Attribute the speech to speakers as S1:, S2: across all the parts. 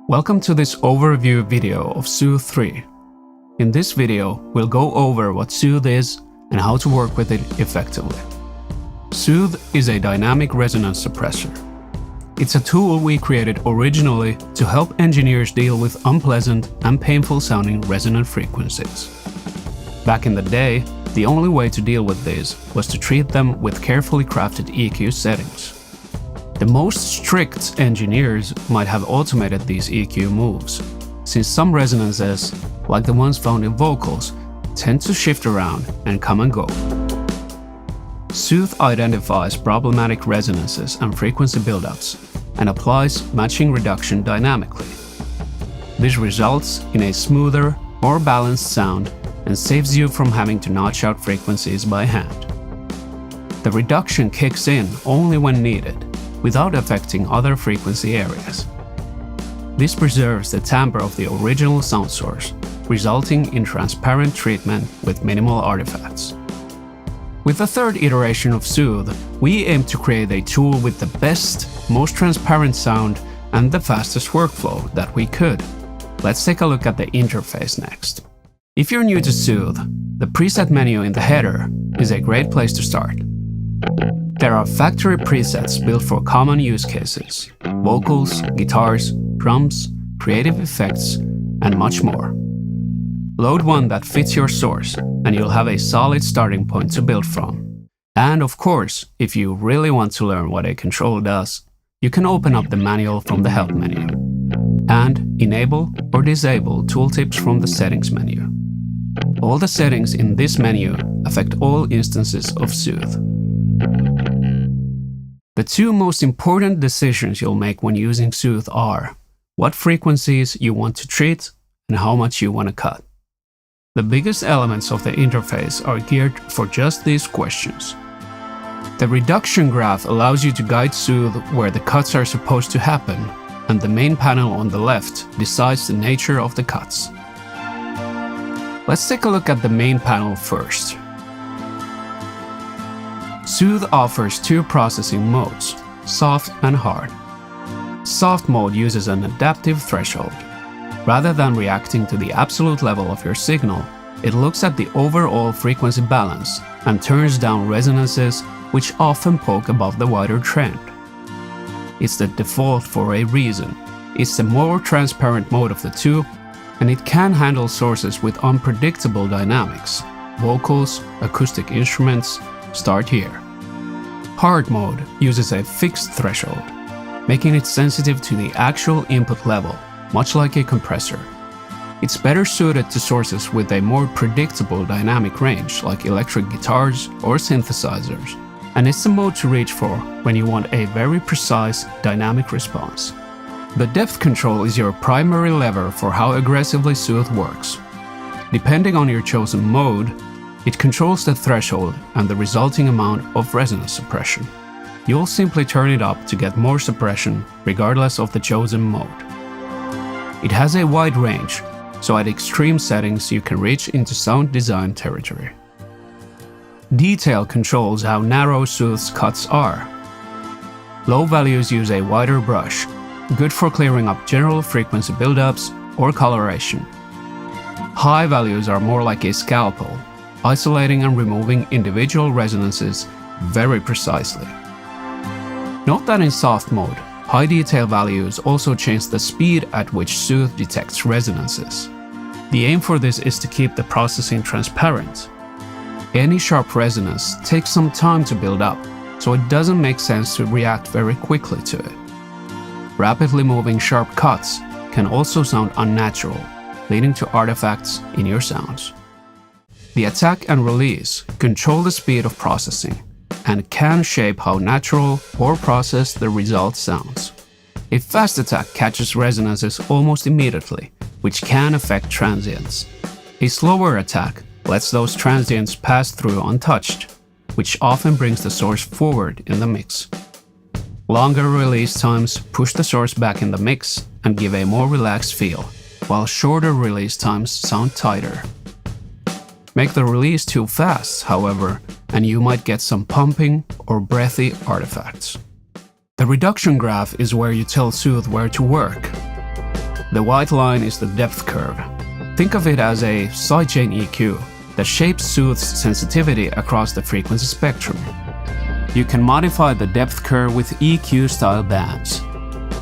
S1: Welcome to this overview video of Soothe3. In this video, we'll go over what Soothe is and how to work with it effectively. Soothe is a dynamic resonance suppressor. It's a tool we created originally to help engineers deal with unpleasant and painful sounding resonant frequencies. Back in the day, the only way to deal with these was to treat them with carefully crafted EQ settings. The most strict engineers might have automated these EQ moves, since some resonances, like the ones found in vocals, tend to shift around and come and go. Soothe identifies problematic resonances and frequency buildups and applies matching reduction dynamically. This results in a smoother, more balanced sound and saves you from having to notch out frequencies by hand. The reduction kicks in only when needed, without affecting other frequency areas. This preserves the timbre of the original sound source, resulting in transparent treatment with minimal artifacts. With the third iteration of Soothe, we aim to create a tool with the best, most transparent sound and the fastest workflow that we could. Let's take a look at the interface next. If you're new to Soothe, the preset menu in the header is a great place to start. There are factory presets built for common use cases: vocals, guitars, drums, creative effects, and much more. Load one that fits your source, and you'll have a solid starting point to build from. And of course, if you really want to learn what a control does, you can open up the manual from the help menu and enable or disable tooltips from the settings menu. All the settings in this menu affect all instances of Soothe. The two most important decisions you'll make when using Soothe are what frequencies you want to treat and how much you want to cut. The biggest elements of the interface are geared for just these questions. The reduction graph allows you to guide Soothe where the cuts are supposed to happen, and the main panel on the left decides the nature of the cuts. Let's take a look at the main panel first. Soothe offers two processing modes, soft and hard. Soft mode uses an adaptive threshold. Rather than reacting to the absolute level of your signal, it looks at the overall frequency balance and turns down resonances which often poke above the wider trend. It's the default for a reason. It's the more transparent mode of the two, and it can handle sources with unpredictable dynamics. Vocals, acoustic instruments start here. Hard mode uses a fixed threshold, making it sensitive to the actual input level, much like a compressor. It's better suited to sources with a more predictable dynamic range, like electric guitars or synthesizers, and it's the mode to reach for when you want a very precise dynamic response. The depth control is your primary lever for how aggressively Soothe works. Depending on your chosen mode, it controls the threshold and the resulting amount of resonance suppression. You'll simply turn it up to get more suppression regardless of the chosen mode. It has a wide range, so at extreme settings you can reach into sound design territory. Detail controls how narrow Soothe's cuts are. Low values use a wider brush, good for clearing up general frequency buildups or coloration. High values are more like a scalpel, isolating and removing individual resonances very precisely. Note that in soft mode, high detail values also change the speed at which Soothe detects resonances. The aim for this is to keep the processing transparent. Any sharp resonance takes some time to build up, so it doesn't make sense to react very quickly to it. Rapidly moving sharp cuts can also sound unnatural, leading to artifacts in your sounds. The attack and release control the speed of processing and can shape how natural or processed the result sounds. A fast attack catches resonances almost immediately, which can affect transients. A slower attack lets those transients pass through untouched, which often brings the source forward in the mix. Longer release times push the source back in the mix and give a more relaxed feel, while shorter release times sound tighter. Make the release too fast, however, and you might get some pumping or breathy artifacts. The reduction graph is where you tell Soothe where to work. The white line is the depth curve. Think of it as a sidechain EQ that shapes Soothe's sensitivity across the frequency spectrum. You can modify the depth curve with EQ-style bands.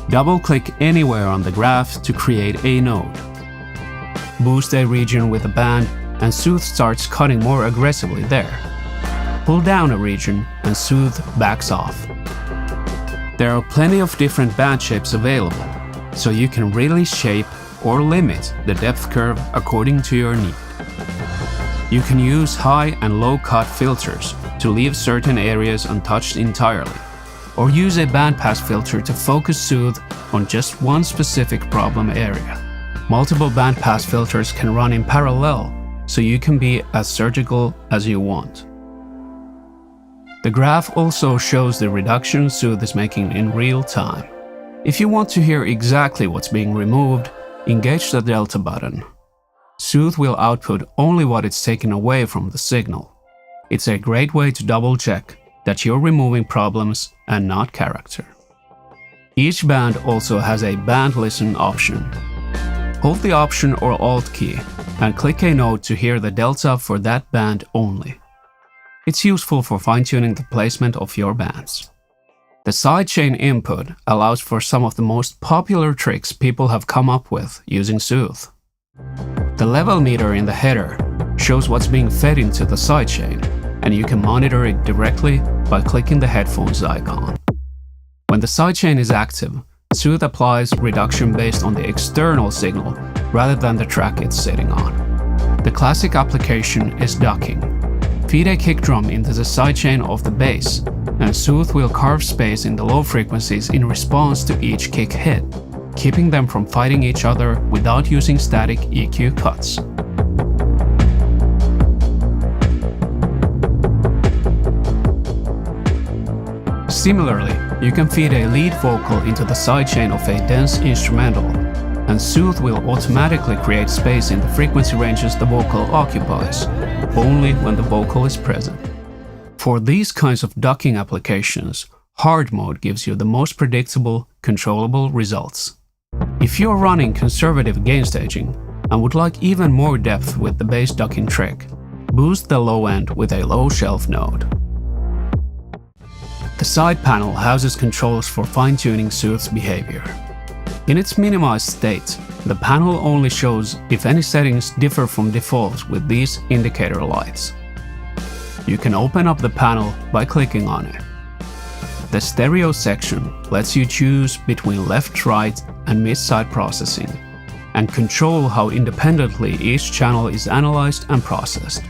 S1: Double-click anywhere on the graph to create a node. Boost a region with a band and Soothe starts cutting more aggressively there. Pull down a region and Soothe backs off. There are plenty of different band shapes available, so you can really shape or limit the depth curve according to your need. You can use high and low cut filters to leave certain areas untouched entirely, or use a bandpass filter to focus Soothe on just one specific problem area. Multiple bandpass filters can run in parallel, so you can be as surgical as you want. The graph also shows the reduction Soothe is making in real time. If you want to hear exactly what's being removed, engage the delta button. Soothe will output only what it's taken away from the signal. It's a great way to double-check that you're removing problems and not character. Each band also has a band listen option. Hold the Option or Alt key and click a node to hear the delta for that band only. It's useful for fine-tuning the placement of your bands. The sidechain input allows for some of the most popular tricks people have come up with using Soothe. The level meter in the header shows what's being fed into the sidechain, and you can monitor it directly by clicking the headphones icon. When the sidechain is active, Soothe applies reduction based on the external signal rather than the track it's sitting on. The classic application is ducking. Feed a kick drum into the sidechain of the bass, and Soothe will carve space in the low frequencies in response to each kick hit, keeping them from fighting each other without using static EQ cuts. Similarly, you can feed a lead vocal into the sidechain of a dense instrumental, and Soothe will automatically create space in the frequency ranges the vocal occupies, only when the vocal is present. For these kinds of ducking applications, hard mode gives you the most predictable, controllable results. If you're running conservative gain staging and would like even more depth with the bass ducking trick, boost the low end with a low shelf node. The side panel houses controls for fine-tuning Soothe's behavior. In its minimized state, the panel only shows if any settings differ from default with these indicator lights. You can open up the panel by clicking on it. The stereo section lets you choose between left-right and mid-side processing, and control how independently each channel is analyzed and processed.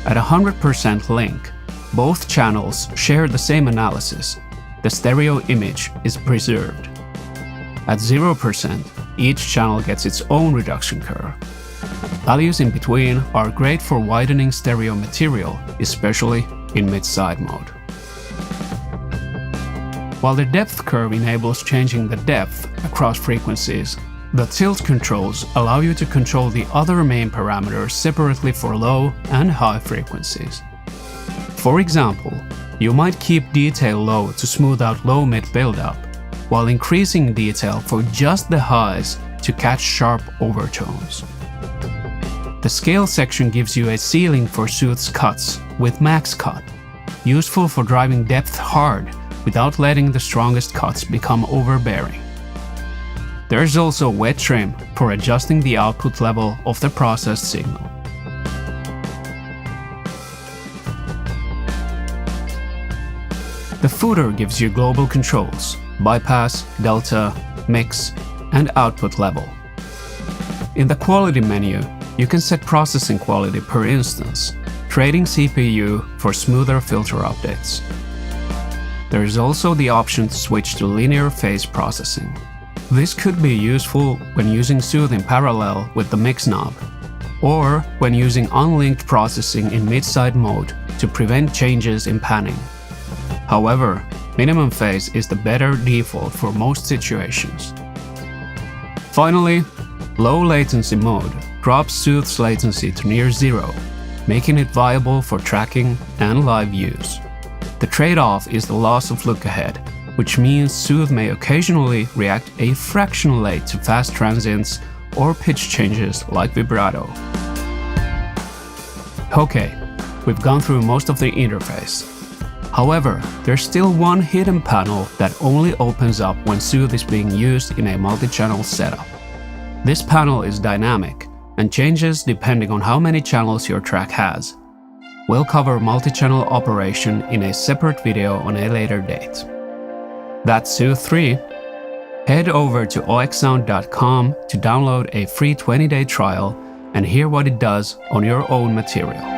S1: At 100% link, both channels share the same analysis. The stereo image is preserved. At 0%, each channel gets its own reduction curve. Values in between are great for widening stereo material, especially in mid-side mode. While the depth curve enables changing the depth across frequencies, the tilt controls allow you to control the other main parameters separately for low and high frequencies. For example, you might keep detail low to smooth out low-mid buildup, while increasing detail for just the highs to catch sharp overtones. The scale section gives you a ceiling for Soothe's cuts with max cut, useful for driving depth hard without letting the strongest cuts become overbearing. There is also wet trim for adjusting the output level of the processed signal. The footer gives you global controls: bypass, delta, mix, and output level. In the quality menu, you can set processing quality per instance, trading CPU for smoother filter updates. There is also the option to switch to linear phase processing. This could be useful when using Soothe in parallel with the mix knob, or when using unlinked processing in mid-side mode to prevent changes in panning. However, minimum phase is the better default for most situations. Finally, low latency mode drops Soothe's latency to near zero, making it viable for tracking and live use. The trade-off is the loss of look ahead, which means Soothe may occasionally react a fraction late to fast transients or pitch changes like vibrato. Okay, we've gone through most of the interface. However, there's still one hidden panel that only opens up when Soothe is being used in a multi-channel setup. This panel is dynamic and changes depending on how many channels your track has. We'll cover multi-channel operation in a separate video on a later date. That's Soothe3. Head over to oeksound.com to download a free 20-day trial and hear what it does on your own material.